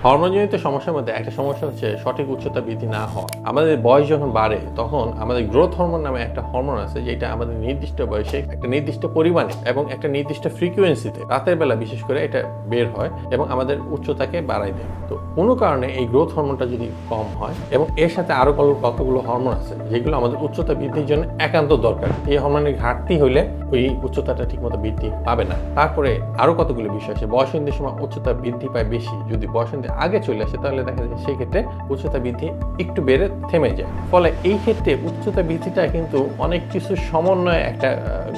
হরমোনজনিত সমস্যার মধ্যে একটা সমস্যা হচ্ছে সঠিক উচ্চতা বৃদ্ধি না হওয়া। আমাদের বয়স যখন বাড়ে তখন আমাদের গ্রোথ হরমোন নামে একটা হরমোন আছে, যেটা আমাদের নির্দিষ্ট বয়সে একটা নির্দিষ্ট পরিমাণে এবং একটা নির্দিষ্ট ফ্রিকোয়েন্সিতে রাতের বেলা বিশেষ করে এটা বের হয় এবং আমাদের উচ্চতাকে বাড়ায় দেয়। তো কোনো কারণে এই গ্রোথ হরমোনটা যদি কম হয় এবং এর সাথে আরো কতগুলো হরমোন আছে যেগুলো আমাদের উচ্চতা বৃদ্ধির জন্য একান্ত দরকার, এই হরমোনের ঘাটতি হইলে ওই উচ্চতাটা ঠিকমতো বৃদ্ধি পাবে না। তারপরে আরো কতগুলো বিষয় আছে। বয়সন্ধির সময় উচ্চতা বৃদ্ধি পায় বেশি, যদি বয়সন্ধি আগে চলে আসে তাহলে দেখা যায় সেই ক্ষেত্রে উচ্চতা বৃদ্ধি একটু বেড়ে থেমে যায়। ফলে এই ক্ষেত্রে উচ্চতা বৃদ্ধিটা কিন্তু অনেক কিছু সমন্বয়ে একটা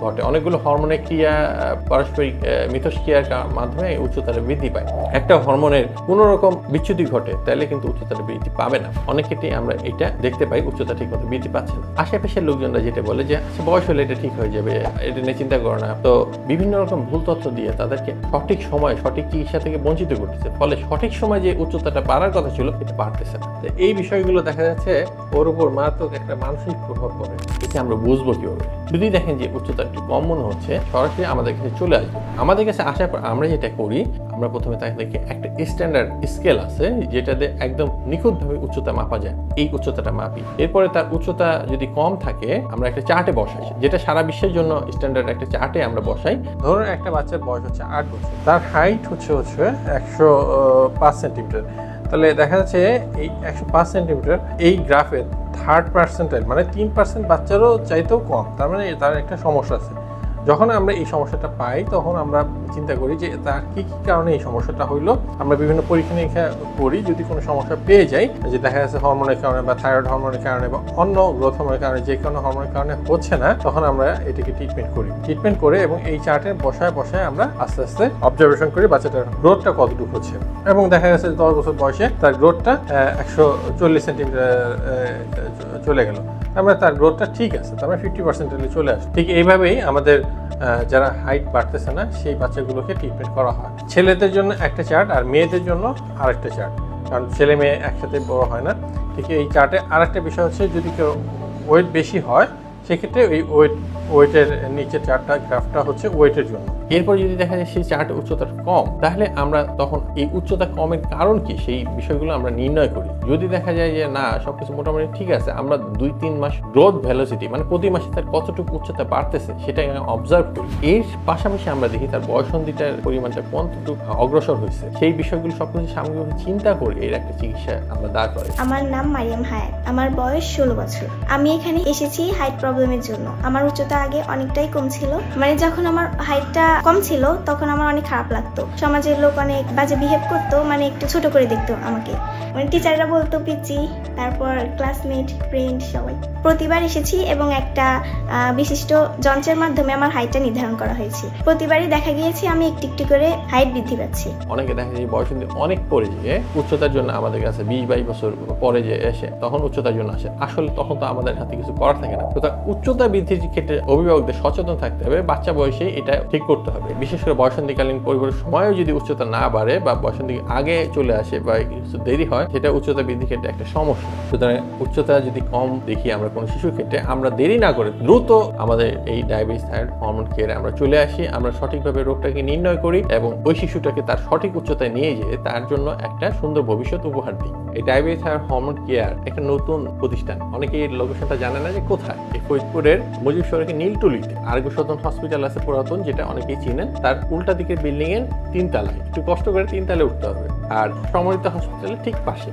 ঘটে, অনেকগুলো হরমোনের ক্রিয়া পারস্পরিক মিথস্ক্রিয়ার মাধ্যমে উচ্চতাটা বৃদ্ধি পায়। একটা হরমোনের কোনো রকম বিচ্যুতি ঘটে তাহলে কিন্তু উচ্চতাটা বৃদ্ধি পাবে না। অনেক ক্ষেত্রেই আমরা এটা দেখতে পাই, উচ্চতা ঠিক মতো বৃদ্ধি পাচ্ছে না। আশেপাশের লোকজনরা যেটা বলে যে বয়স হলে এটা ঠিক হয়ে যাবে, এটা নিয়ে চিন্তা করো না। তো বিভিন্ন রকম ভুল তথ্য দিয়ে তাদেরকে সঠিক সময় সঠিক চিকিৎসা থেকে বঞ্চিত করতেছে। ফলে সঠিক সময় যে উচ্চতাটা বাড়ার কথা ছিল এটা বাড়তেছে না। এই বিষয়গুলো দেখা যাচ্ছে ওর উপর মারাত্মক একটা মানসিক প্রভাব পড়ে। এটা আমরা বুঝবো কিভাবে? যদি দেখেন যে উচ্চতা একটু কম মনে হচ্ছে, সরাসরি আমাদের কাছে চলে আসবে। আমাদের কাছে আসার পর আমরা যেটা করি, আমরা প্রথমে তাদেরকে একটা স্ট্যান্ডার্ড স্কেল আছে যেটাতে একদম নিখুঁতভাবে উচ্চতা মাপা যায়, এই উচ্চতাটা মাপি। এরপরে তার উচ্চতা যদি কম থাকে আমরা একটা চার্টে বসাই, যেটা সারা বিশ্বের জন্য স্ট্যান্ডার্ড একটা চার্টে আমরা বসাই। ধরুন একটা বাচ্চার বয়স হচ্ছে 8 বছর, তার হাইট হচ্ছে 105 সেন্টিমিটার। তাহলে দেখা যাচ্ছে এই 105 সেন্টিমিটার এই গ্রাফের 3rd পার্সেন্টাইল মানে 3% বাচ্চারও চাইতেও কম, তার মানে তার একটা সমস্যা আছে। যখন আমরা এই সমস্যাটা পাই তখন আমরা চিন্তা করি যে তার কি কি কারণে এই সমস্যাটা হইলো। আমরা বিভিন্ন পরীক্ষা নিরীক্ষা করি, যদি কোনো সমস্যা পেয়ে যাই যে দেখা যাচ্ছে হরমোনের কারণে বা থাইরয়েড হরমোনের কারণে বা অন্য গ্রোথ হরমোনের কারণে, যে কোনো হরমোনের কারণে হচ্ছে না, তখন আমরা এটাকে ট্রিটমেন্ট করে এবং এই চার্টে বসায় আমরা আস্তে আস্তে অবজারভেশন করি বাচ্চাটার গ্রোথটা কতটুকু হচ্ছে। এবং দেখা গেছে 10 বছর বয়সে তার গ্রোথটা 140 সেন্টিমিটার চলে গেল, আমরা তার গ্রোথটা ঠিক আছে, তার মানে 50% চলে আসে। ঠিক এইভাবেই আমাদের যারা হাইট বাড়তেছে না সেই বাচ্চাগুলোকে ট্রিটমেন্ট করা হয়। ছেলেদের জন্য একটা চার্ট আর মেয়েদের জন্য আরেকটা চার্ট, কারণ ছেলে মেয়ে একসাথে বড় হয় না। ঠিক এই চার্টে আরেকটা বিষয় হচ্ছে, যদি কেউ ওয়েট বেশি হয় সেক্ষেত্রে ওই ওয়েটের নিচে চার্টটা গ্রাফটা হচ্ছে ওয়েটের জন্য। এরপর যদি দেখা যায় সেই চার্টের উচ্চতা কম, তাহলে আমরা তখন এই উচ্চতা কমের কারণ কি সেই বিষয়গুলো আমরা নির্ণয় করি। যদি দেখা যায় যে না সবকিছু মোটামুটি ঠিক আছে, আমরা 2-3 মাস গ্রোথ ভেলোসিটি মানে প্রতি মাসে তার কতটুকু উচ্চতা বাড়তেছে সেটা অবজার্ভ করি। এর পাশাপাশি আমরা দেখি তার বয়সন্ধিটার পরিমাণটা কতটুকু অগ্রসর হয়েছে, সেই বিষয়গুলো সবকিছু সামগ্রিকভাবে চিন্তা করে এর একটা চিকিৎসা আমরা দাঁড় করি। আমার নাম মারিয়াম হায়াত, আমার বয়স 16 বছর। আমি এখানে এসেছি হাইট প্রবলেমের জন্য। আমার উচ্চতা আগে অনেকটাই কম ছিল, মানে যখন আমার হাইটটা কম ছিল তখন আমার অনেক খারাপ লাগতো। সমাজের লোক অনেক বাজে বিহেভ করতো, মানে একটু ছোট করে দেখতো আমাকে, মানে টিচাররা বলতো পিচি, তারপর ক্লাসমেট ফ্রেন্ড সবাই। প্রতিবার এসেছি এবং একটা বিশিষ্ট যন্ত্রের মাধ্যমে আমার হাইটটা নির্ধারণ করা হয়েছে। প্রতিবারই দেখা গিয়েছে আমি একটু করে হাইট বৃদ্ধি পাচ্ছি। অনেকে দেখা যায় বয়সন্ধি অনেক পরে যে উচ্চতার জন্য আমাদের কাছে 20-22 বছর পরে যে এসে তখন উচ্চতার জন্য আসে, আসলে তখন তো আমাদের হাতে কিছু করার থাকে না। তো উচ্চতা বৃদ্ধির ক্ষেত্রে অভিভাবকদের সচেতন থাকতে হবে, বাচ্চা বয়সে এটা ঠিক করতে হবে। বিশেষ করে বয়সন্ধিকালীন পরিবারের সময়ও যদি উচ্চতা না বাড়ে বা বয়সন্ধি আগে চলে আসে বা কিছু দেরি হয়, সেটা উচ্চতা বৃদ্ধির ক্ষেত্রে একটা সমস্যা। সুতরাং উচ্চতা যদি কম দেখি আমরা কোনো শিশুর ক্ষেত্রে, আমরা দেরি না করে দ্রুত আমাদের এই ডায়াবেটিস থাইরয়েড হরমোন কেয়ারে আমরা চলে আসি, আমরা সঠিকভাবে রোগটাকে নির্ণয় করি এবং ওই শিশুটাকে তার সঠিক উচ্চতায় নিয়ে যেয়ে তার জন্য একটা সুন্দর ভবিষ্যৎ উপহার দিই। এই ডায়াবেটিস থাইরয়েড হরমোন কেয়ার একটা নতুন প্রতিষ্ঠান, অনেকে এই লোকেশনটা জানে না যে কোথায়। এই ফরিদপুরের মুজিব সড়কে নীলটুলিতে আরোগ্য সদন হসপিটাল আছে পুরাতন, যেটা অনেকেই চিনেন, তার উল্টা দিকের বিল্ডিং এর 3 তলায়, একটু কষ্ট করে 3 তলায় উঠতে হবে, আর সমরিত হসপিটালের ঠিক পাশে।